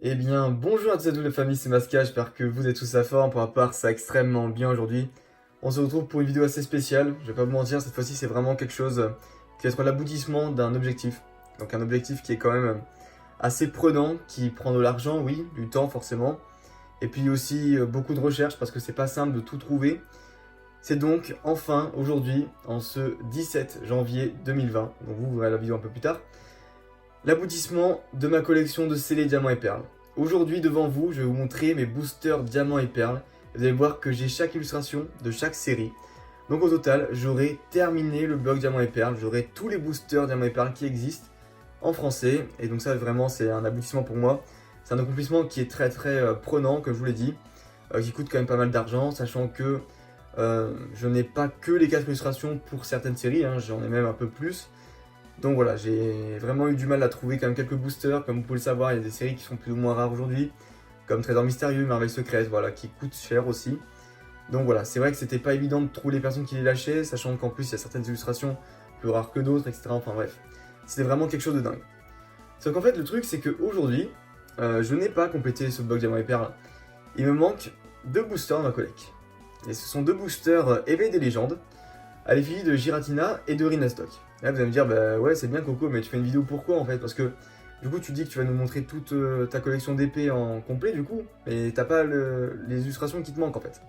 Eh bien, bonjour à tous et à toutes les familles, c'est Masca, j'espère que vous êtes tous à forme. Pour ma part, ça va extrêmement bien aujourd'hui. On se retrouve pour une vidéo assez spéciale, je vais pas vous mentir, cette fois-ci c'est vraiment quelque chose qui va être l'aboutissement d'un objectif. Donc un objectif qui est quand même assez prenant, qui prend de l'argent, oui, du temps forcément. Et puis aussi beaucoup de recherche parce que c'est pas simple de tout trouver. C'est donc enfin aujourd'hui, en ce 17 janvier 2020, donc vous verrez la vidéo un peu plus tard, l'aboutissement de ma collection de scellés diamants et perles. Aujourd'hui devant vous, je vais vous montrer mes boosters diamants et perles. Vous allez voir que j'ai chaque illustration de chaque série. Donc au total, j'aurai terminé le bloc diamants et perles, j'aurai tous les boosters diamants et perles qui existent en français. Et donc ça vraiment c'est un aboutissement pour moi. C'est un accomplissement qui est très prenant, comme je vous l'ai dit, qui coûte quand même pas mal d'argent, sachant que je n'ai pas que les 4 illustrations pour certaines séries, hein, j'en ai même un peu plus. Donc voilà, j'ai vraiment eu du mal à trouver quand même quelques boosters. Comme vous pouvez le savoir, il y a des séries qui sont plus ou moins rares aujourd'hui, comme Trésor Mystérieux, Merveille Secrète, voilà, qui coûtent cher aussi. Donc voilà, c'est vrai que c'était pas évident de trouver les personnes qui les lâchaient, sachant qu'en plus il y a certaines illustrations plus rares que d'autres, etc. Enfin bref, c'était vraiment quelque chose de dingue. Sauf qu'en fait, le truc c'est qu'aujourd'hui, je n'ai pas complété ce bloc diamant et perles. Il me manque 2 boosters dans ma collecte. Et ce sont 2 boosters Éveil des légendes, à l'effigie de Giratina et de Rhinastock. Là, vous allez me dire, bah ouais, c'est bien Coco, mais tu fais une vidéo pourquoi en fait? Parce que du coup, tu dis que tu vas nous montrer toute ta collection d'épées en complet, du coup, mais t'as pas les illustrations qui te manquent en fait.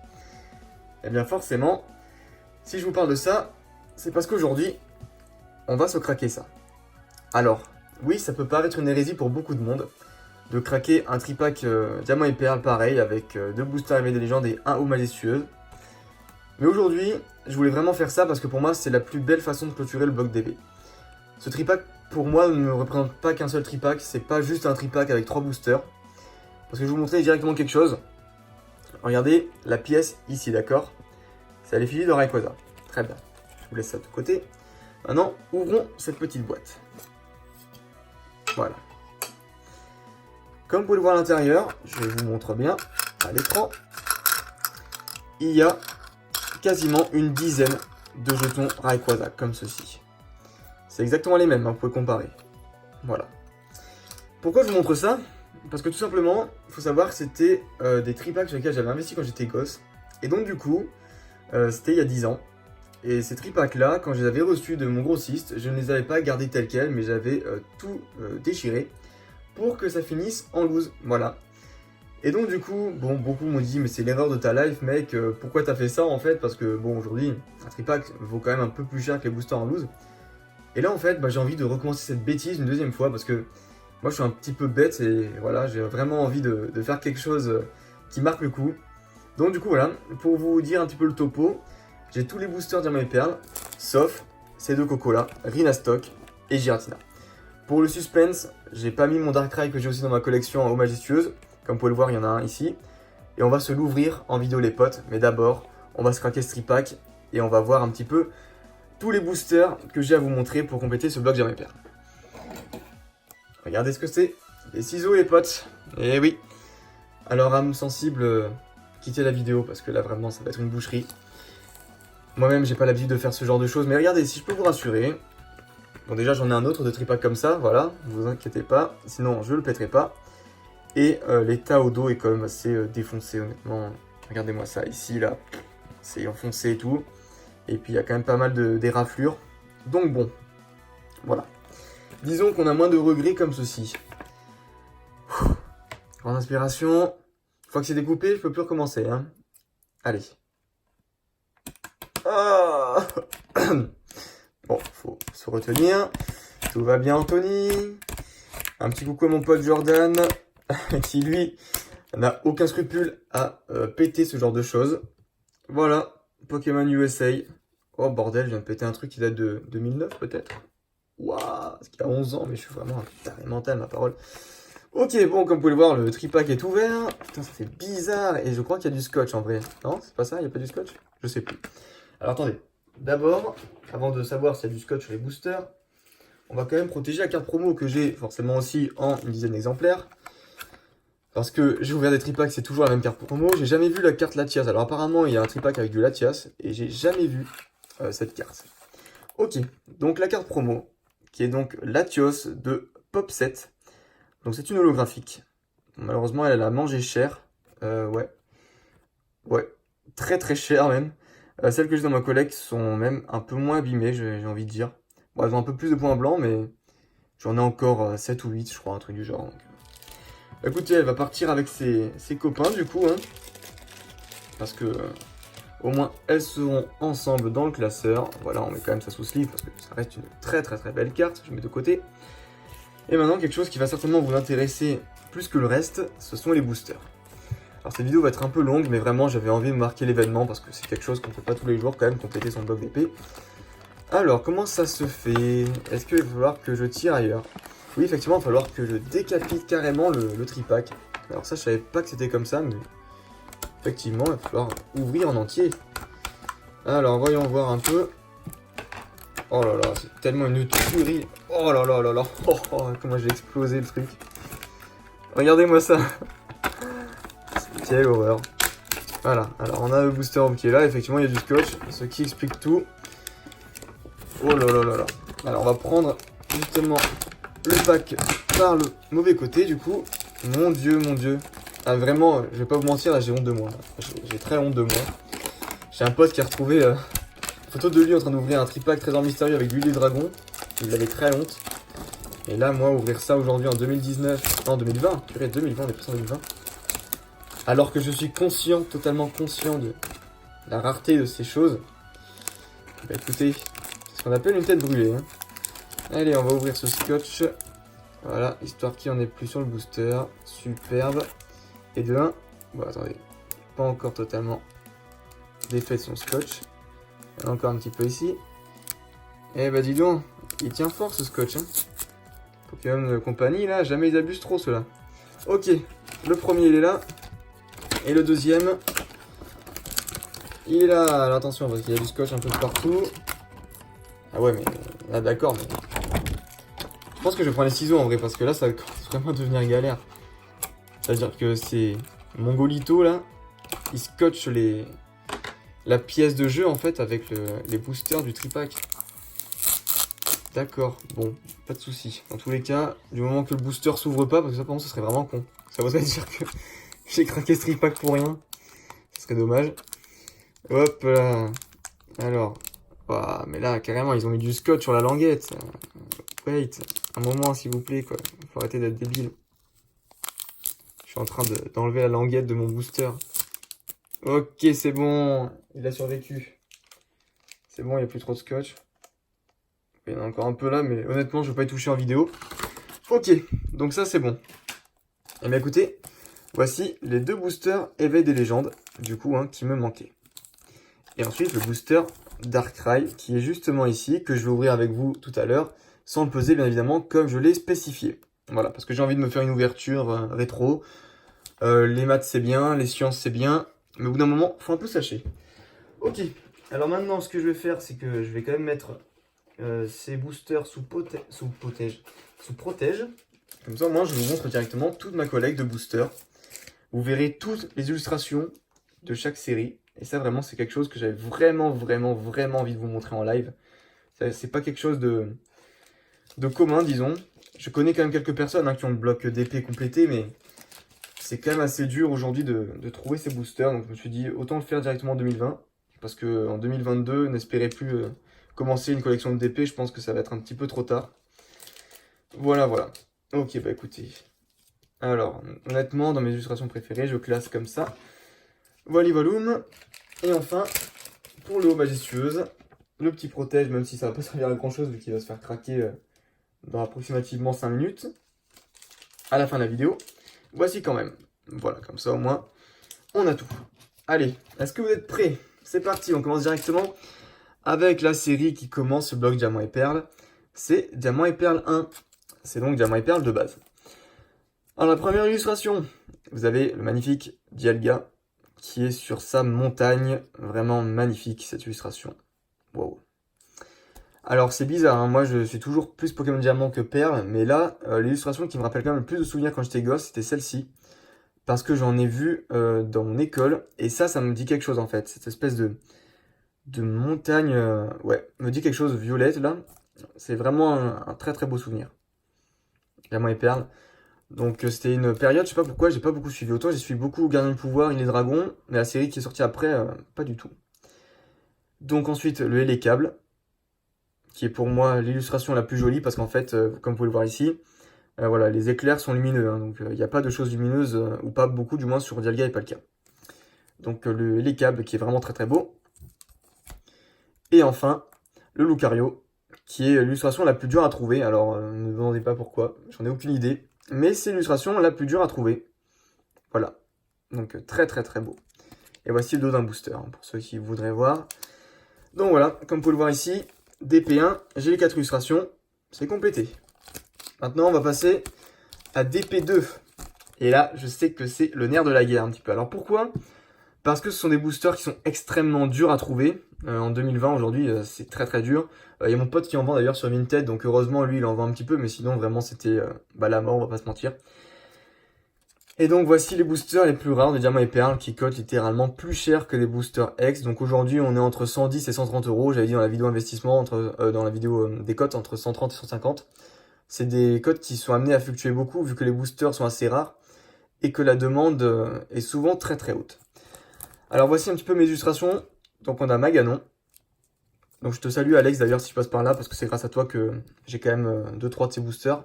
Eh bien, forcément, si je vous parle de ça, c'est parce qu'aujourd'hui, on va se craquer ça. Alors, oui, ça peut paraître une hérésie pour beaucoup de monde de craquer un tripack diamant et perles pareil, avec 2 boosters Éveil des légendes et 1 eau majestueuse. Mais aujourd'hui, je voulais vraiment faire ça parce que pour moi, c'est la plus belle façon de clôturer le bloc d'épée. Ce tripack, pour moi, ne représente pas qu'un seul tripack, c'est pas juste un tripack avec 3 boosters. Parce que je vais vous montrer directement quelque chose. Regardez la pièce ici, d'accord? C'est à l'effigie de Rayquaza. Très bien, je vous laisse ça de côté. Maintenant, ouvrons cette petite boîte. Voilà. Comme vous pouvez le voir à l'intérieur, je vous montre bien à l'écran. Il y a quasiment une dizaine de jetons Rayquaza, comme ceci. C'est exactement les mêmes, hein, vous pouvez comparer. Voilà. Pourquoi je vous montre ça? Parce que tout simplement, il faut savoir que c'était des tripacks sur lesquels j'avais investi quand j'étais gosse. Et donc du coup, c'était il y a 10 ans. Et ces tripacks là, quand je les avais reçus de mon grossiste, je ne les avais pas gardés tels quels, mais j'avais tout déchiré pour que ça finisse en loose. Voilà. Et donc du coup, bon, beaucoup m'ont dit mais c'est l'erreur de ta life mec, pourquoi t'as fait ça en fait? Parce que bon, aujourd'hui, un tripack vaut quand même un peu plus cher que les boosters en loose. Et là en fait, bah, j'ai envie de recommencer cette bêtise une deuxième fois parce que moi je suis un petit peu bête et voilà, j'ai vraiment envie de faire quelque chose qui marque le coup. Donc du coup voilà, pour vous dire un petit peu le topo, j'ai tous les boosters diamants et perles, sauf ces 2 cocos là, Rhinastock et Giratina. Pour le suspense, j'ai pas mis mon Darkrai que j'ai aussi dans ma collection en eau majestueuse. Comme vous pouvez le voir, il y en a un ici. Et on va se l'ouvrir en vidéo les potes. Mais d'abord, on va se craquer ce tripack et on va voir un petit peu tous les boosters que j'ai à vous montrer pour compléter ce bloc diamant et perles. Regardez ce que c'est. Les ciseaux les potes. Eh oui. Alors âme sensible, quittez la vidéo parce que là vraiment ça va être une boucherie. Moi-même j'ai pas l'habitude de faire ce genre de choses. Mais regardez, si je peux vous rassurer. Bon déjà j'en ai un autre de tripack comme ça, voilà. Ne vous inquiétez pas. Sinon je le pèterai pas. Et l'état au dos est quand même assez défoncé honnêtement. Regardez-moi ça ici là, c'est enfoncé et tout. Et puis il y a quand même pas mal d'éraflures. Donc bon, voilà. Disons qu'on a moins de regrets comme ceci. Grande inspiration. Une fois que c'est découpé, je peux plus recommencer. Hein. Allez. Ah bon, faut se retenir. Tout va bien Anthony. Un petit coucou à mon pote Jordan. Qui lui n'a aucun scrupule à péter ce genre de choses. Voilà, Pokémon USA. Oh bordel, je viens de péter un truc qui date de 2009 peut-être. Waouh, ce qui a 11 ans, mais je suis vraiment un taré mental, ma parole. Ok, bon, comme vous pouvez le voir, le tripack est ouvert. Putain, ça fait bizarre. Et je crois qu'il y a du scotch en vrai. Non, c'est pas ça, il n'y a pas du scotch? Je sais plus. Alors attendez, d'abord, avant de savoir s'il y a du scotch sur les boosters, on va quand même protéger la carte promo que j'ai forcément aussi en une dizaine d'exemplaires. Parce que j'ai ouvert des tripacks, c'est toujours la même carte promo. J'ai jamais vu la carte Latias. Alors apparemment, il y a un tripack avec du Latias. Et j'ai jamais vu cette carte. Ok, donc la carte promo, qui est donc Latios de Popset. Donc c'est une holographique. Malheureusement, elle a mangé cher. Ouais. Ouais, très très cher même. Celles que j'ai dans ma collecte sont même un peu moins abîmées, j'ai envie de dire. Bon, elles ont un peu plus de points blancs, mais j'en ai encore 7 ou 8, je crois, un truc du genre. Donc. Écoutez, elle va partir avec ses copains, du coup, hein, parce que au moins elles seront ensemble dans le classeur. Voilà, on met quand même ça sous sleeve, parce que ça reste une très très très belle carte, je mets de côté. Et maintenant, quelque chose qui va certainement vous intéresser plus que le reste, ce sont les boosters. Alors cette vidéo va être un peu longue, mais vraiment j'avais envie de marquer l'événement parce que c'est quelque chose qu'on ne fait pas tous les jours quand même, compléter son bloc d'épée. Alors comment ça se fait? Est-ce qu'il va falloir que je tire ailleurs? Oui, effectivement, il va falloir que je décapite carrément le tripack. Alors ça, je savais pas que c'était comme ça, mais effectivement, il va falloir ouvrir en entier. Alors voyons voir un peu. Oh là là, c'est tellement une tuerie. Oh là là là là. Oh, oh, comment j'ai explosé le truc. Regardez-moi ça. Quelle horreur. Voilà, alors on a le booster qui est là, effectivement il y a du scotch, ce qui explique tout. Oh là là là là. Alors on va prendre justement le pack par le mauvais côté du coup. Mon dieu, mon dieu. Ah vraiment, je vais pas vous mentir, là j'ai honte de moi. J'ai très honte de moi. J'ai un pote qui a retrouvé une photo de lui en train d'ouvrir un tripack trésor mystérieux avec l'huile des dragons. Il avait très honte. Et là moi ouvrir ça aujourd'hui en 2019, non 2020, purée 2020, on est plus en 2020. Alors que je suis conscient, totalement conscient de la rareté de ces choses. Bah écoutez, c'est ce qu'on appelle une tête brûlée. Hein. Allez, on va ouvrir ce scotch. Voilà, histoire qu'il n'y en ait plus sur le booster. Superbe. Et de 1, bon attendez, pas encore totalement défait de son scotch. Il y en a encore un petit peu ici. Eh bah dis donc, il tient fort ce scotch. Hein. Pokémon Company, là, jamais ils abusent trop ceux-là. Ok, le premier il est là. Et le deuxième, il est là. Alors attention, parce qu'il y a du scotch un peu partout. Ah ouais, mais là, d'accord. Mais... je pense que je vais prendre les ciseaux en vrai, parce que là, ça va vraiment devenir galère. C'est-à-dire que c'est Mongolito là, il scotche la pièce de jeu en fait avec les boosters du tripack. D'accord, bon, pas de souci. Dans tous les cas, du moment que le booster s'ouvre pas, parce que ça, par contre, ce serait vraiment con. Ça voudrait dire que j'ai craqué ce tripack pour rien. Ce serait dommage. Hop là. Alors. Ouah, mais là, carrément, ils ont mis du scotch sur la languette. Wait. Un moment, s'il vous plaît, quoi. Faut arrêter d'être débile. Je suis en train d'enlever la languette de mon booster. Ok, c'est bon. Il a survécu. C'est bon, il n'y a plus trop de scotch. Il y en a encore un peu là, mais honnêtement, je ne vais pas y toucher en vidéo. Ok, donc ça, c'est bon. Et bien écoutez, voici les deux boosters Éveil des légendes, du coup, hein, qui me manquaient. Et ensuite, le booster Darkrai, qui est justement ici, que je vais ouvrir avec vous tout à l'heure, sans le peser, bien évidemment, comme je l'ai spécifié. Voilà, parce que j'ai envie de me faire une ouverture rétro. Les maths, c'est bien, les sciences, c'est bien, mais au bout d'un moment, il faut un peu sâcher. Ok, alors maintenant, ce que je vais faire, c'est que je vais quand même mettre ces boosters sous protège. Comme ça, moi, je vous montre directement toute ma collecte de boosters. Vous verrez toutes les illustrations de chaque série. Et ça, vraiment, c'est quelque chose que j'avais vraiment envie de vous montrer en live. C'est pas quelque chose de commun, disons. Je connais quand même quelques personnes hein, qui ont le bloc d'épée complété, mais c'est quand même assez dur aujourd'hui de trouver ces boosters. Donc je me suis dit, autant le faire directement en 2020. Parce qu'en 2022, n'espérez plus commencer une collection de DP. Je pense que ça va être un petit peu trop tard. Voilà, voilà. Ok, bah écoutez. Alors, honnêtement, dans mes illustrations préférées, je classe comme ça. Voilà, volume. Et enfin, pour le haut majestueuse, le petit protège, même si ça va pas servir à grand chose vu qu'il va se faire craquer dans approximativement 5 minutes. À la fin de la vidéo. Voici quand même. Voilà, comme ça au moins, on a tout. Allez, est-ce que vous êtes prêts? C'est parti, on commence directement avec la série qui commence, le bloc Diamant et Perle. C'est Diamant et Perle 1. C'est donc Diamant et Perle de base. Alors la première illustration, vous avez le magnifique Dialga qui est sur sa montagne. Vraiment magnifique cette illustration. Wow. Alors c'est bizarre, hein. Moi je suis toujours plus Pokémon Diamant que Perle, mais là, l'illustration qui me rappelle quand même le plus de souvenirs quand j'étais gosse, c'était celle-ci. Parce que j'en ai vu dans mon école, et ça me dit quelque chose en fait, cette espèce de de montagne, ouais, me dit quelque chose, violette là. C'est vraiment un très très beau souvenir. Diamant et perles. Donc c'était une période, je sais pas pourquoi, j'ai pas beaucoup suivi. Autant j'ai suivi beaucoup Gardien du Pouvoir, Il et Dragons, mais la série qui est sortie après, pas du tout. Donc ensuite, le et les câbles, qui est pour moi l'illustration la plus jolie, parce qu'en fait, comme vous pouvez le voir ici, voilà, les éclairs sont lumineux, hein, donc il n'y a pas de choses lumineuses, ou pas beaucoup du moins sur Dialga et pas le cas. Donc le et les câbles qui est vraiment très très beau. Et enfin, le Lucario, qui est l'illustration la plus dure à trouver. Alors ne me demandez pas pourquoi, j'en ai aucune idée. Mais c'est l'illustration la plus dure à trouver. Voilà. Donc très très très beau. Et voici le dos d'un booster, hein, pour ceux qui voudraient voir. Donc voilà, comme vous pouvez le voir ici, DP1, j'ai les 4 illustrations, c'est complété. Maintenant on va passer à DP2. Et là, je sais que c'est le nerf de la guerre un petit peu. Alors pourquoi? Parce que ce sont des boosters qui sont extrêmement durs à trouver. En 2020, aujourd'hui, c'est très très dur. Il y a mon pote qui en vend d'ailleurs sur Vinted, donc heureusement, lui, il en vend un petit peu, mais sinon, vraiment, c'était la mort, on va pas se mentir. Et donc, voici les boosters les plus rares de Diamant et Perles qui cotent littéralement plus cher que les boosters X. Donc aujourd'hui, on est entre 110 et 130 euros. J'avais dit dans la vidéo investissement, dans la vidéo des cotes, entre 130 et 150. C'est des cotes qui sont amenées à fluctuer beaucoup vu que les boosters sont assez rares et que la demande est souvent très très haute. Alors voici un petit peu mes illustrations. Donc on a Maganon. Donc je te salue Alex d'ailleurs si je passe par là parce que c'est grâce à toi que j'ai quand même 2-3 de ces boosters.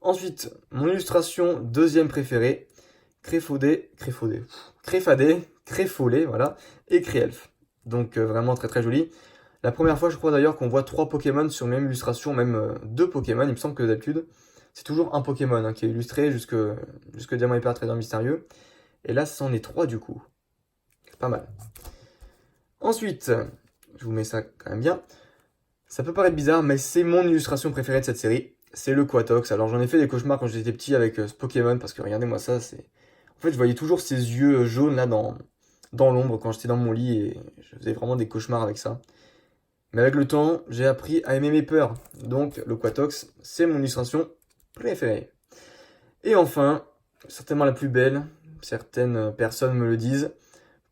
Ensuite, mon illustration deuxième préférée, Créfollet, voilà, et Créelf. Donc vraiment très très joli. La première fois je crois d'ailleurs qu'on voit 3 Pokémon sur une même illustration, même 2 Pokémon, il me semble que d'habitude c'est toujours un Pokémon qui est illustré jusque Diamant et Perle Trésor Mystérieux. Et là c'en est 3 du coup. C'est pas mal. Ensuite, je vous mets ça quand même bien. Ça peut paraître bizarre, mais c'est mon illustration préférée de cette série. C'est le Quatox. Alors j'en ai fait des cauchemars quand j'étais petit avec ce Pokémon, parce que regardez-moi ça, c'est... En fait, je voyais toujours ces yeux jaunes là dans l'ombre quand j'étais dans mon lit, et je faisais vraiment des cauchemars avec ça. Mais avec le temps, j'ai appris à aimer mes peurs. Donc le Quatox, c'est mon illustration préférée. Et enfin, certainement la plus belle, certaines personnes me le disent,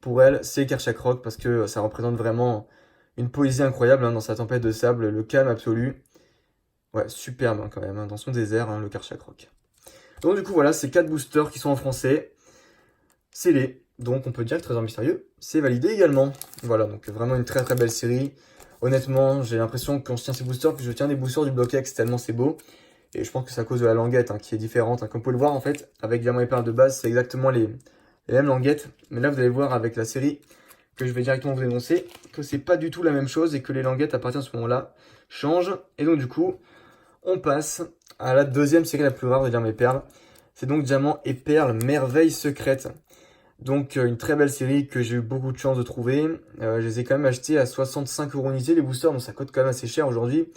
pour elle, c'est Kerchakroc parce que ça représente vraiment une poésie incroyable dans sa tempête de sable, le calme absolu. Ouais, superbe quand même, dans son désert, le Kerchakroc. Donc du coup, voilà, ces 4 boosters qui sont en français, c'est les. Donc on peut dire que Trésor Mystérieux, c'est validé également. Voilà, donc vraiment une très très belle série. Honnêtement, j'ai l'impression que quand je tiens ces boosters, que je tiens des boosters du bloc X tellement c'est beau. Et je pense que c'est à cause de la languette qui est différente. Comme vous pouvez le voir en fait, avec Diamant et Perle de base, c'est exactement les mêmes languettes. Mais là, vous allez voir avec la série que je vais directement vous énoncer que c'est pas du tout la même chose et que les languettes à partir de ce moment-là changent. Et donc du coup, on passe à la deuxième série la plus rare de Diamant et Perle. C'est donc Diamant et Perle, Merveille secrète. Donc une très belle série que j'ai eu beaucoup de chance de trouver. Je les ai quand même achetés à 65 € unité les boosters, donc ça coûte quand même assez cher aujourd'hui.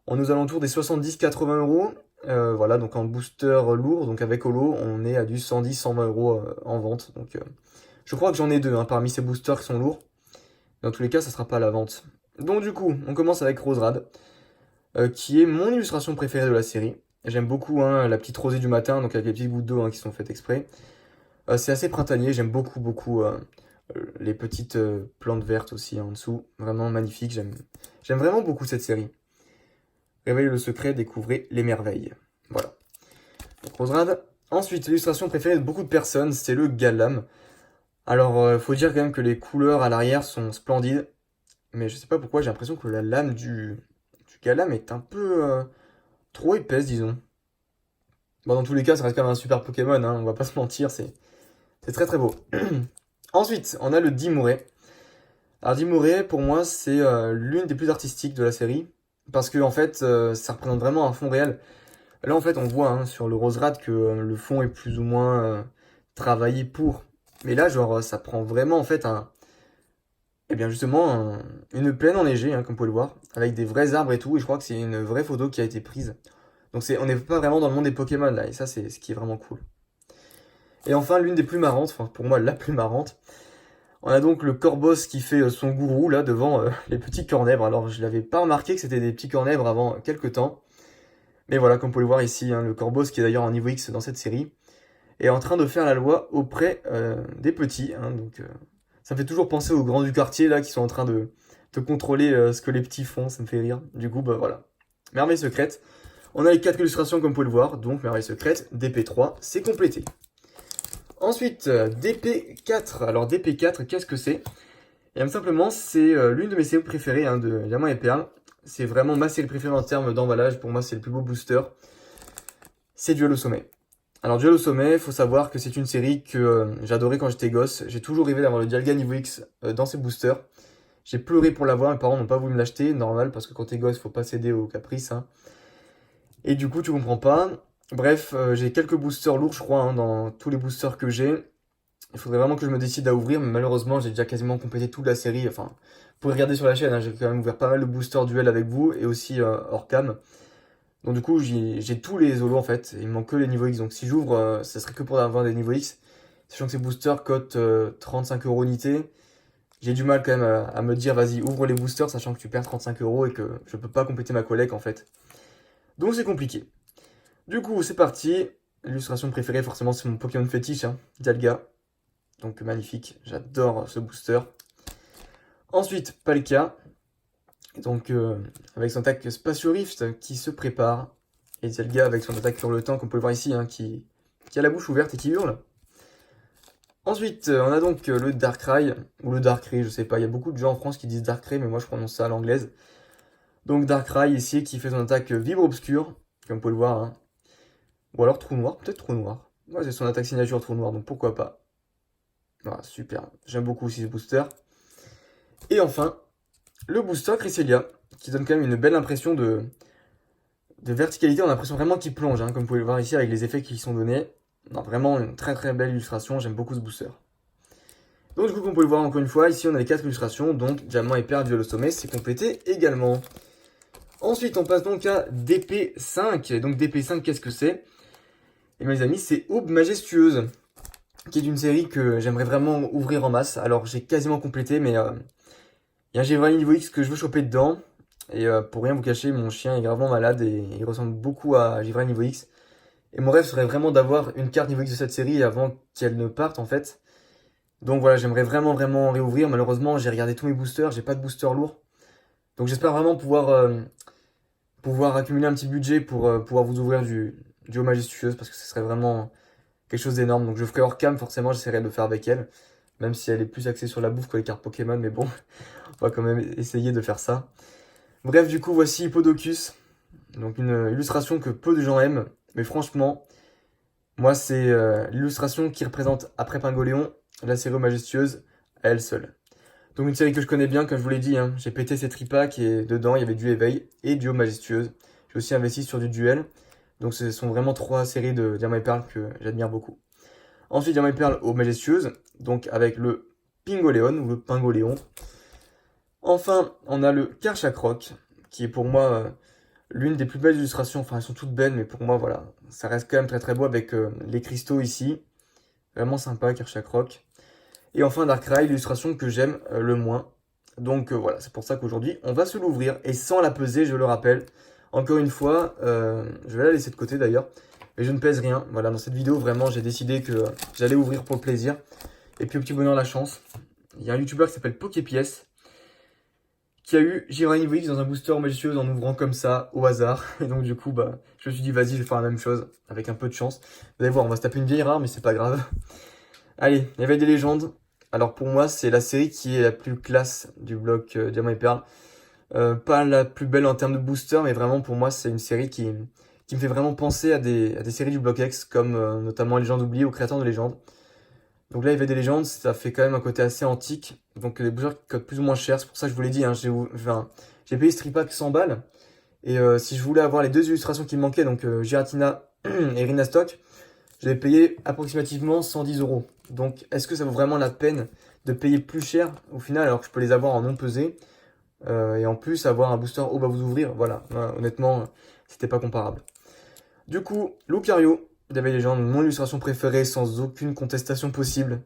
On nous alentours des 70-80 euros. Voilà, donc en booster lourd, donc avec holo, on est à du 110-120 € en vente. Donc je crois que j'en ai deux parmi ces boosters qui sont lourds. Dans tous les cas, ça sera pas à la vente. Donc du coup, on commence avec Roserad, qui est mon illustration préférée de la série. J'aime beaucoup la petite rosée du matin, donc avec les petites gouttes d'eau qui sont faites exprès. C'est assez printanier, j'aime beaucoup, beaucoup les petites plantes vertes aussi en dessous. Vraiment magnifique, j'aime vraiment beaucoup cette série. Réveillez le secret, découvrez les merveilles. Voilà. Donc Roserad. Ensuite, l'illustration préférée de beaucoup de personnes, c'est le Galam. Alors, faut dire quand même que les couleurs à l'arrière sont splendides. Mais je sais pas pourquoi, j'ai l'impression que la lame du Galam est un peu trop épaisse, disons. Bon, dans tous les cas, ça reste quand même un super Pokémon, on va pas se mentir, c'est très très beau. Ensuite, on a le Dimouret. Alors Dimouret, pour moi, c'est l'une des plus artistiques de la série. Parce que, en fait, ça représente vraiment un fond réel. Là, en fait, on voit sur le Roserad que le fond est plus ou moins travaillé pour. Mais là, genre, ça prend vraiment, en fait, eh bien, justement, une plaine enneigée, comme vous pouvez le voir, avec des vrais arbres et tout. Et je crois que c'est une vraie photo qui a été prise. Donc, on n'est pas vraiment dans le monde des Pokémon, là. Et ça, c'est ce qui est vraiment cool. Et enfin, l'une des plus marrantes, enfin, pour moi, la plus marrante, on a donc le Corboss qui fait son gourou, là, devant les petits cornèbres. Alors, je n'avais pas remarqué que c'était des petits cornèbres avant quelques temps. Mais voilà, comme vous pouvez le voir ici, le Corboss, qui est d'ailleurs en niveau X dans cette série, est en train de faire la loi auprès des petits. Donc, Ça me fait toujours penser aux grands du quartier, là, qui sont en train de contrôler ce que les petits font, ça me fait rire. Du coup, bah voilà. Merveille secrète. On a les 4 illustrations comme vous pouvez le voir, donc merveille secrète, DP3, c'est complété. Ensuite, DP4. Alors DP4, qu'est-ce que c'est? Et bien simplement, c'est l'une de mes séries préférées hein, de Diamant et Perle. C'est vraiment ma série préférée en termes d'emballage. Pour moi, c'est le plus beau booster. C'est Duel au sommet. Alors Duel au sommet, il faut savoir que c'est une série que j'adorais quand j'étais gosse. J'ai toujours rêvé d'avoir le Dialga niveau X dans ses boosters. J'ai pleuré pour l'avoir, mes parents n'ont pas voulu me l'acheter, normal, parce que quand t'es gosse, faut pas céder aux caprices. Hein. Et du coup, tu comprends pas. Bref, j'ai quelques boosters lourds, je crois, hein, dans tous les boosters que j'ai. Il faudrait vraiment que je me décide à ouvrir, mais malheureusement, j'ai déjà quasiment complété toute la série. Enfin, vous pouvez regarder sur la chaîne, hein, j'ai quand même ouvert pas mal de boosters duel avec vous, et aussi hors cam. Donc du coup, j'ai tous les holos en fait, il me manque que les niveaux X. Donc si j'ouvre, ça serait que pour avoir des niveaux X. Sachant que ces boosters cotent 35 € unité. J'ai du mal quand même à me dire, vas-y, ouvre les boosters, sachant que tu perds 35 € et que je peux pas compléter ma collecte en fait. Donc c'est compliqué. Du coup, c'est parti. L'illustration préférée, forcément, c'est mon Pokémon fétiche, hein, Dialga. Donc magnifique, j'adore ce booster. Ensuite, Palkia. Donc avec son attaque Spatio Rift qui se prépare. Et Dialga avec son attaque sur le temps, comme vous pouvez le voir ici, hein, qui a la bouche ouverte et qui hurle. Ensuite, on a donc le Darkrai, ou le Darkrai, je sais pas, il y a beaucoup de gens en France qui disent Darkrai, mais moi je prononce ça à l'anglaise. Donc Darkrai ici qui fait son attaque Vibre Obscur, comme vous pouvez le voir. Hein. Ou alors Trou Noir, peut-être Trou Noir. Ouais, c'est son attaque signature Trou Noir, donc pourquoi pas. Voilà, super, j'aime beaucoup aussi ce booster. Et enfin, le booster Cresselia, qui donne quand même une belle impression de verticalité, on a l'impression vraiment qu'il plonge, hein, comme vous pouvez le voir ici avec les effets qui y sont donnés. Non, vraiment une très très belle illustration, j'aime beaucoup ce booster. Donc du coup, comme vous pouvez le voir encore une fois, ici on a les 4 illustrations, donc Diamant et Perle, Duel au sommet, c'est complété également. Ensuite, on passe donc à DP5. Et donc DP5, qu'est-ce que c'est? Et bien les amis, c'est Aube Majestueuse, qui est une série que j'aimerais vraiment ouvrir en masse. Alors j'ai quasiment complété, mais il y a un Giovanni niveau X que je veux choper dedans. Et pour rien vous cacher, mon chien est gravement malade et il ressemble beaucoup à Giovanni niveau X. Et mon rêve serait vraiment d'avoir une carte niveau X de cette série avant qu'elle ne parte en fait. Donc voilà, j'aimerais vraiment vraiment réouvrir. Malheureusement, j'ai regardé tous mes boosters, j'ai pas de booster lourd. Donc j'espère vraiment pouvoir accumuler un petit budget pour pouvoir vous ouvrir du Eau Majestueuse parce que ce serait vraiment quelque chose d'énorme. Donc je ferai hors cam, forcément, j'essaierai de le faire avec elle. Même si elle est plus axée sur la bouffe que les cartes Pokémon, mais bon, on va quand même essayer de faire ça. Bref, du coup, voici Hippodocus. Donc une illustration que peu de gens aiment. Mais franchement, moi, c'est l'illustration qui représente, après Pingoléon, la série Eau Majestueuse à elle seule. Donc une série que je connais bien, comme je vous l'ai dit, hein. J'ai pété ces tripacks et dedans, il y avait du éveil et du Eau Majestueuse. J'ai aussi investi sur du duel. Donc ce sont vraiment 3 séries de Diamant et Perle que j'admire beaucoup. Ensuite, Diamant et Perle Eau Majestueuse, donc avec le Pingoléon ou le Pingoléon. Enfin, on a le Karchakroc, qui est pour moi l'une des plus belles illustrations. Enfin, elles sont toutes belles, mais pour moi, voilà, ça reste quand même très très beau avec les cristaux ici. Vraiment sympa, Karchakroc. Et enfin, Darkrai, l'illustration que j'aime le moins. Donc voilà, c'est pour ça qu'aujourd'hui, on va se l'ouvrir. Et sans la peser, je le rappelle. Encore une fois, je vais la laisser de côté d'ailleurs. Mais je ne pèse rien. Voilà, dans cette vidéo, vraiment, j'ai décidé que j'allais ouvrir pour le plaisir. Et puis, au petit bonheur, la chance. Il y a un youtubeur qui s'appelle Poképièce qui a eu Giovanni Vix dans un booster majestueux en ouvrant comme ça, au hasard. Et donc, du coup, bah, je me suis dit, vas-y, je vais faire la même chose, avec un peu de chance. Vous allez voir, on va se taper une vieille rare, mais c'est pas grave. Allez, Éveil des légendes. Alors, pour moi, c'est la série qui est la plus classe du bloc Diamant et Perle. Pas la plus belle en termes de booster, mais vraiment, pour moi, c'est une série qui me fait vraiment penser à des séries du bloc X, comme notamment Légendes oubliées ou Créateurs de légendes. Donc là, Éveil des légendes, ça fait quand même un côté assez antique. Donc les boosters qui coûtent plus ou moins cher. C'est pour ça que je vous l'ai dit, hein, j'ai payé ce tripack 100 balles. Et si je voulais avoir les 2 illustrations qui me manquaient, donc Giratina et Rinastock, j'avais payé approximativement 110 €. Donc est-ce que ça vaut vraiment la peine de payer plus cher au final alors que je peux les avoir en non pesé et en plus avoir un booster haut à vous ouvrir? Voilà, honnêtement, c'était pas comparable. Du coup, Lucario, d'Éveil des légendes, mon illustration préférée sans aucune contestation possible.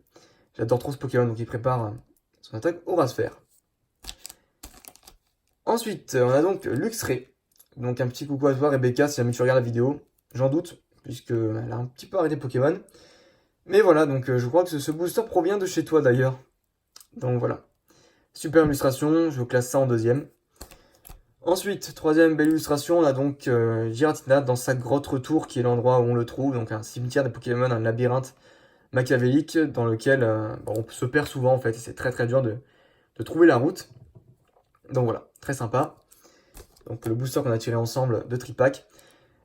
J'adore trop ce Pokémon, donc il prépare son attaque Aura Sphère. Ensuite, on a donc Luxray. Donc un petit coucou à toi Rebecca si jamais tu regardes la vidéo. J'en doute, puisqu'elle a un petit peu arrêté Pokémon. Mais voilà, donc je crois que ce booster provient de chez toi d'ailleurs. Donc voilà. Super illustration, je vous classe ça en deuxième. Ensuite, troisième belle illustration, on a donc Giratina dans sa grotte retour, qui est l'endroit où on le trouve, donc un cimetière des Pokémon, un labyrinthe machiavélique dans lequel on se perd souvent en fait, et c'est très très dur de trouver la route. Donc voilà, très sympa. Donc le booster qu'on a tiré ensemble de Tripack.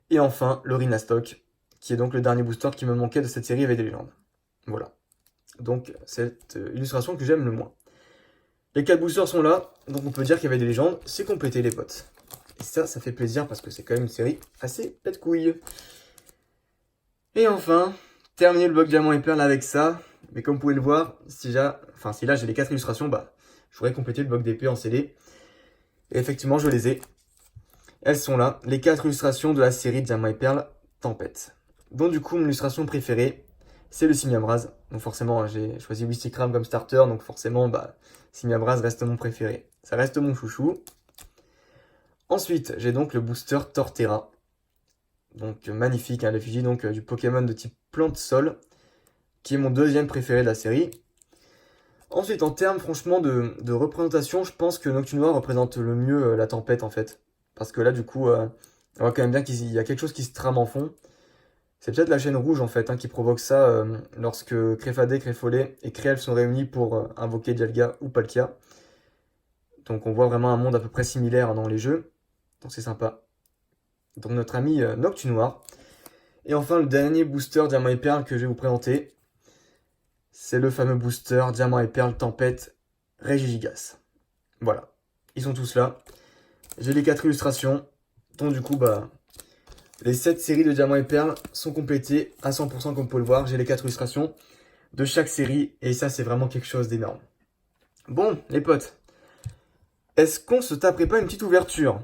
Et enfin, le Rhinastock, qui est donc le dernier booster qui me manquait de cette série avec des légendes. Voilà. Donc cette illustration que j'aime le moins. Les 4 boosters sont là, donc on peut dire qu'il y avait des légendes, c'est complété les potes. Et ça fait plaisir parce que c'est quand même une série assez pète couille. Et enfin, terminer le bloc diamant et perle avec ça. Mais comme vous pouvez le voir, si là j'ai les 4 illustrations, bah j'aurais complété le bloc d'épée en CD. Et effectivement, je les ai. Elles sont là, les 4 illustrations de la série Diamant et Perle Tempête. Donc du coup, mon illustration préférée, c'est le Simiabras. Donc forcément, j'ai choisi Wistikram comme starter, donc forcément, Simiabras reste mon préféré. Ça reste mon chouchou. Ensuite, j'ai donc le booster Torterra. Donc magnifique, hein, l'effigie donc du Pokémon de type plante-sol, qui est mon deuxième préféré de la série. Ensuite, en termes franchement de représentation, je pense que Noctunoir représente le mieux la tempête en fait. Parce que là, du coup, on voit quand même bien qu'il y a quelque chose qui se trame en fond. C'est peut-être la chaîne rouge en fait qui provoque ça lorsque Créfadé, Créfollet et Créel sont réunis pour invoquer Dialga ou Palkia. Donc on voit vraiment un monde à peu près similaire dans les jeux. Donc c'est sympa. Donc notre ami Noctunoir. Et enfin le dernier booster Diamant et Perle que je vais vous présenter. C'est le fameux booster Diamant et Perle Tempête Régigigas. Voilà. Ils sont tous là. J'ai les 4 illustrations. Donc du coup les 7 séries de Diamant et Perle sont complétées à 100% comme vous pouvez le voir. J'ai les 4 illustrations de chaque série et ça c'est vraiment quelque chose d'énorme. Bon les potes, est-ce qu'on se taperait pas une petite ouverture?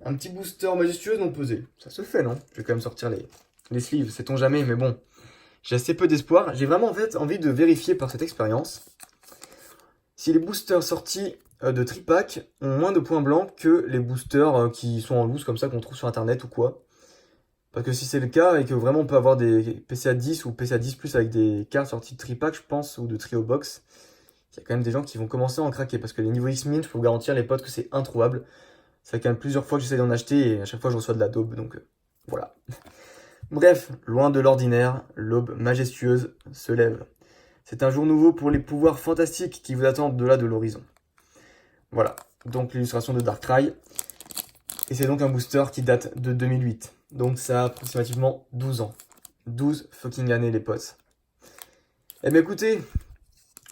Un petit booster majestueux non pesé. Ça se fait non? Je vais quand même sortir les sleeves, sait-on jamais, mais bon. J'ai assez peu d'espoir. J'ai vraiment en fait envie de vérifier par cette expérience si les boosters sortis de Tripack ont moins de points blancs que les boosters qui sont en loose comme ça qu'on trouve sur internet ou quoi. Parce que si c'est le cas et que vraiment on peut avoir des PCA 10 ou PCA 10 plus avec des cartes sorties de Tripack, je pense, ou de Trio Box, il y a quand même des gens qui vont commencer à en craquer. Parce que les niveaux X-Min, je peux vous garantir, les potes, que c'est introuvable. Ça fait quand même plusieurs fois que j'essaie d'en acheter et à chaque fois je reçois de la daube. Donc voilà. Bref, loin de l'ordinaire, l'aube majestueuse se lève. C'est un jour nouveau pour les pouvoirs fantastiques qui vous attendent de là de l'horizon. Voilà, donc l'illustration de Darkrai. Et c'est donc un booster qui date de 2008. Donc ça a approximativement 12 ans. 12 fucking années les potes. Eh bien écoutez,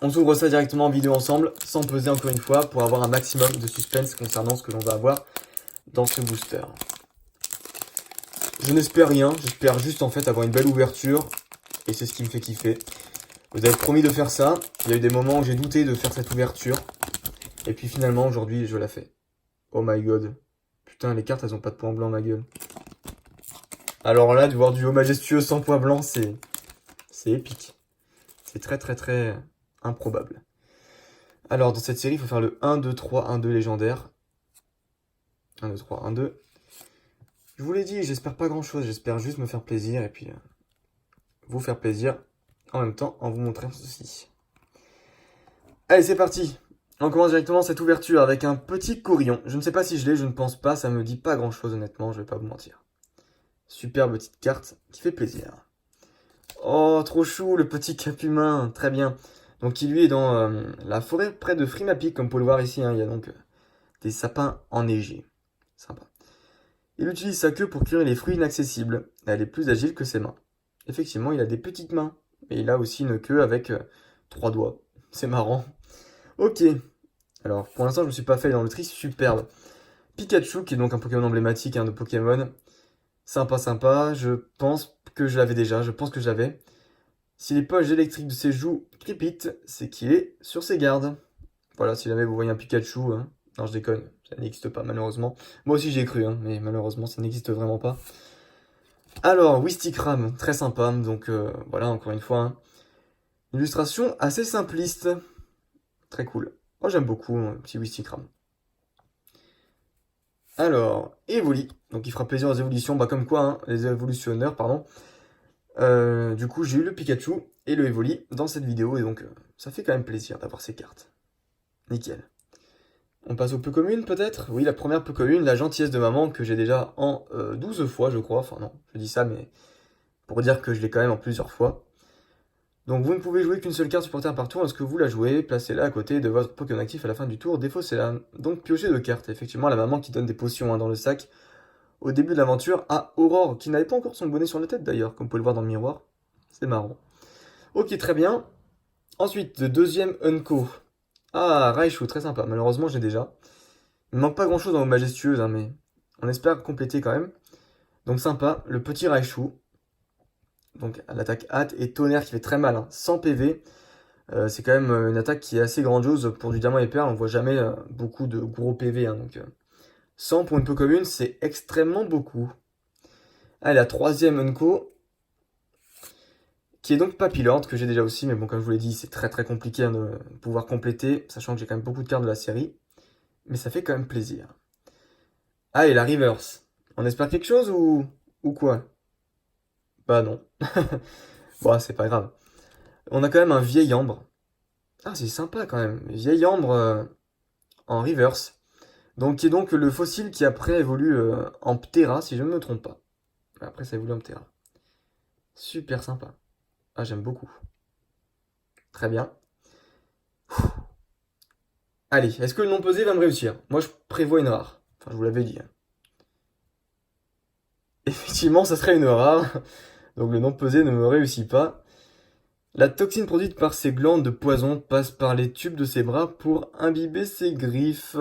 on s'ouvre ça directement en vidéo ensemble, sans peser encore une fois, pour avoir un maximum de suspense concernant ce que l'on va avoir dans ce booster. Je n'espère rien, j'espère juste en fait avoir une belle ouverture, et c'est ce qui me fait kiffer. Vous avez promis de faire ça, il y a eu des moments où j'ai douté de faire cette ouverture, et puis finalement aujourd'hui je la fais. Oh my god. Putain, les cartes elles ont pas de points blancs ma gueule. Alors là, de voir du haut majestueux sans points blancs, c'est épique. C'est très très très improbable. Alors dans cette série, il faut faire le 1, 2, 3, 1, 2 légendaire. 1, 2, 3, 1, 2. Je vous l'ai dit, j'espère pas grand chose, j'espère juste me faire plaisir et puis vous faire plaisir en même temps en vous montrant ceci. Allez, c'est parti. On commence directement cette ouverture avec un petit courillon. Je ne sais pas si je l'ai, je ne pense pas, ça me dit pas grand chose honnêtement, je vais pas vous mentir. Superbe petite carte qui fait plaisir. Oh, trop chou, le petit cap humain, très bien. Donc qui lui est dans la forêt près de Frimapic, comme vous pouvez le voir ici, il y a donc des sapins enneigés. Sympa. Il utilise sa queue pour cueillir les fruits inaccessibles. Elle est plus agile que ses mains. Effectivement, il a des petites mains. Mais il a aussi une queue avec 3 doigts. C'est marrant. Ok. Alors, pour l'instant, je ne me suis pas fait dans le tri. Superbe. Pikachu, qui est donc un Pokémon emblématique de Pokémon. Sympa, sympa. Je pense que je l'avais déjà. Je pense que je l'avais. Si les poches électriques de ses joues crépitent, c'est qu'il est sur ses gardes. Voilà, si jamais vous voyez un Pikachu, non je déconne, ça n'existe pas malheureusement. Moi aussi j'ai cru, mais malheureusement ça n'existe vraiment pas. Alors, Wistikram, très sympa, donc voilà, encore une fois, une illustration assez simpliste, très cool. Moi j'aime beaucoup le petit Wistikram. Alors, Evoli, donc il fera plaisir aux évolutions, comme quoi, les évolutionneurs, pardon, Du coup, j'ai eu le Pikachu et le Evoli dans cette vidéo, et donc ça fait quand même plaisir d'avoir ces cartes. Nickel. On passe aux peu communes peut-être? Oui, la première peu commune, la gentillesse de maman, que j'ai déjà en 12 fois, je crois. Enfin non, je dis ça, mais pour dire que je l'ai quand même en plusieurs fois. Donc vous ne pouvez jouer qu'une seule carte supporter par tour. Lorsque vous la jouez, placez-la à côté de votre Pokémon actif à la fin du tour. Défaussez-la. Donc piochez 2 cartes. Effectivement, la maman qui donne des potions dans le sac au début de l'aventure à Aurore, qui n'avait pas encore son bonnet sur la tête d'ailleurs, comme vous pouvez le voir dans le miroir. C'est marrant. Ok, très bien. Ensuite, le deuxième Unco. Ah, Raichu, très sympa. Malheureusement, j'ai déjà. Il ne manque pas grand-chose dans vos majestueuses, hein, mais on espère compléter quand même. Donc sympa, le petit Raichu. Donc à l'attaque hâte et tonnerre qui fait très mal, hein. 100 PV. C'est quand même une attaque qui est assez grandiose pour du diamant et perle. On voit jamais beaucoup de gros PV, hein, donc 100 pour une peu commune, c'est extrêmement beaucoup. Allez, la troisième Unco, qui est donc Papillard, que j'ai déjà aussi, mais bon, comme je vous l'ai dit, c'est très très compliqué hein, de pouvoir compléter, sachant que j'ai quand même beaucoup de cartes de la série. Mais ça fait quand même plaisir. Ah, et la reverse. On espère quelque chose ou quoi? Bah non. Bon, c'est pas grave. On a quand même un vieil ambre. Ah, c'est sympa quand même. Vieil ambre en reverse. Donc, qui est donc le fossile qui après évolue en Ptera, si je ne me trompe pas. Après, ça évolue en Ptera. Super sympa. Ah, j'aime beaucoup. Très bien. Allez, est-ce que le non pesé va me réussir? Moi, je prévois une rare. Enfin, je vous l'avais dit, hein. Effectivement, ça serait une rare. Donc, le non pesé ne me réussit pas. La toxine produite par ces glandes de poison passe par les tubes de ses bras pour imbiber ses griffes.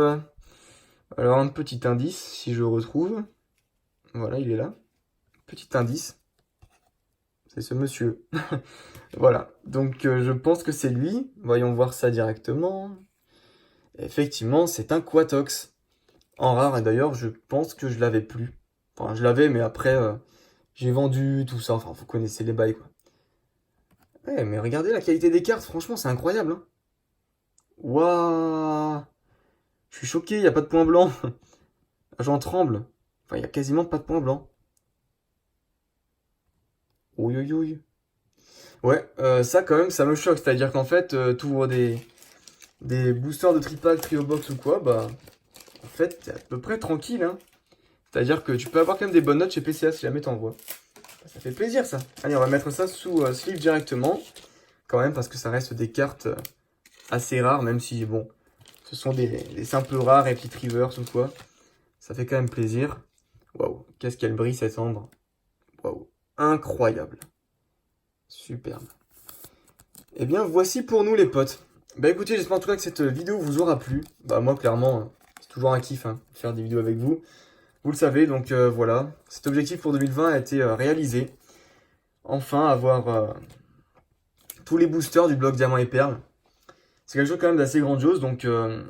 Alors, un petit indice, si je retrouve. Voilà, il est là. Petit indice. C'est ce monsieur. Voilà. Donc, je pense que c'est lui. Voyons voir ça directement. Effectivement, c'est un Quatox. En rare, et d'ailleurs, je pense que je l'avais plus. Enfin, je l'avais, mais après, j'ai vendu tout ça. Enfin, vous connaissez les bails, quoi. Ouais, mais regardez la qualité des cartes. Franchement, c'est incroyable, hein. Waouh! Je suis choqué, il n'y a pas de point blanc. J'en tremble. Enfin, il n'y a quasiment pas de point blanc. Ouïe, ouïe, ouïe. Ouais, ça quand même, ça me choque. C'est-à-dire qu'en fait, t'ouvres des boosters de tripack, trio box ou quoi, bah, en fait, t'es à peu près tranquille, hein. C'est-à-dire que tu peux avoir quand même des bonnes notes chez PCA si jamais t'envoies. Ça fait plaisir, ça. Allez, on va mettre ça sous sleeve directement. Quand même, parce que ça reste des cartes assez rares, même si, bon, ce sont des simples rares, et petites rivers ou quoi. Ça fait quand même plaisir. Waouh, qu'est-ce qu'elle brille cette ambre. Waouh, incroyable. Superbe. Eh bien, voici pour nous les potes. Bah écoutez, j'espère en tout cas que cette vidéo vous aura plu. Bah moi, clairement, c'est toujours un kiff hein, de faire des vidéos avec vous. Vous le savez, donc voilà. Cet objectif pour 2020 a été réalisé. Enfin, avoir tous les boosters du bloc Diamant et Perle. C'est quelque chose quand même d'assez grandiose, donc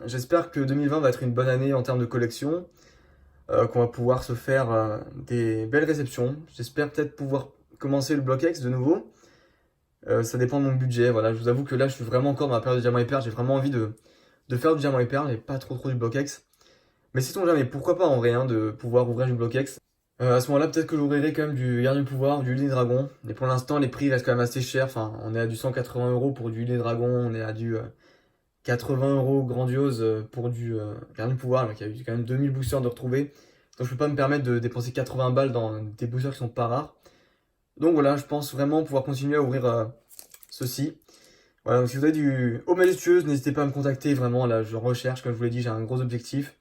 j'espère que 2020 va être une bonne année en termes de collection. Qu'on va pouvoir se faire des belles réceptions. J'espère peut-être pouvoir commencer le bloc X de nouveau. Ça dépend de mon budget. Voilà, je vous avoue que là, je suis vraiment encore dans la période de diamant et perle. J'ai vraiment envie de faire du diamant et perle et pas trop du bloc X. Mais sait-on jamais, pourquoi pas en vrai hein, de pouvoir ouvrir du bloc X. À ce moment-là, peut-être que j'ouvrirai quand même du Gardien du Pouvoir, du Huile des Dragons. Mais pour l'instant, les prix restent quand même assez chers. Enfin, on est à du 180 € pour du Huile des Dragons. On est à du 80 € grandiose pour du Gardien du Pouvoir. Donc il y a eu quand même 2000 boosters de retrouver. Donc je peux pas me permettre de dépenser 80 balles dans des boosters qui sont pas rares. Donc voilà, je pense vraiment pouvoir continuer à ouvrir ceci. Voilà, donc si vous avez du eau majestueuse, n'hésitez pas à me contacter, vraiment, là je recherche, comme je vous l'ai dit, j'ai un gros objectif.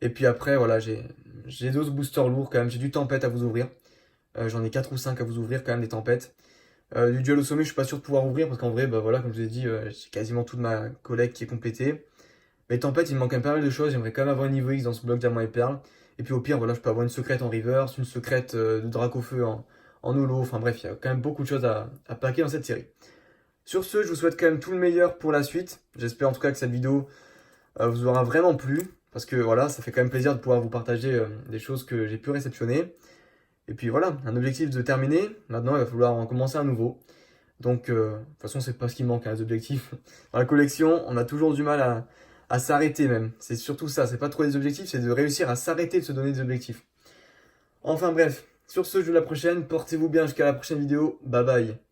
Et puis après, voilà, j'ai d'autres boosters lourds quand même, j'ai du tempête à vous ouvrir. J'en ai 4 ou 5 à vous ouvrir quand même, des tempêtes. Du duel au sommet, je suis pas sûr de pouvoir ouvrir, parce qu'en vrai, bah voilà, comme je vous ai dit, j'ai quasiment toute ma collecte qui est complétée. Mais tempête, il me manque quand même pas mal de choses, j'aimerais quand même avoir un niveau X dans ce bloc diamant et perle. Et puis au pire, voilà, je peux avoir une secrète en reverse, une secrète de Dracofeu en holo, enfin bref, il y a quand même beaucoup de choses à paquer dans cette série. Sur ce, je vous souhaite quand même tout le meilleur pour la suite. J'espère en tout cas que cette vidéo vous aura vraiment plu. Parce que voilà, ça fait quand même plaisir de pouvoir vous partager des choses que j'ai pu réceptionner. Et puis voilà, un objectif de terminer. Maintenant, il va falloir en commencer un nouveau. Donc, de toute façon, c'est pas ce qui manque, hein, les objectifs. Dans la collection, on a toujours du mal à s'arrêter même. C'est surtout ça, c'est pas trop des objectifs, c'est de réussir à s'arrêter de se donner des objectifs. Enfin bref, Sur ce, je vous dis à la prochaine, portez-vous bien jusqu'à la prochaine vidéo, bye bye.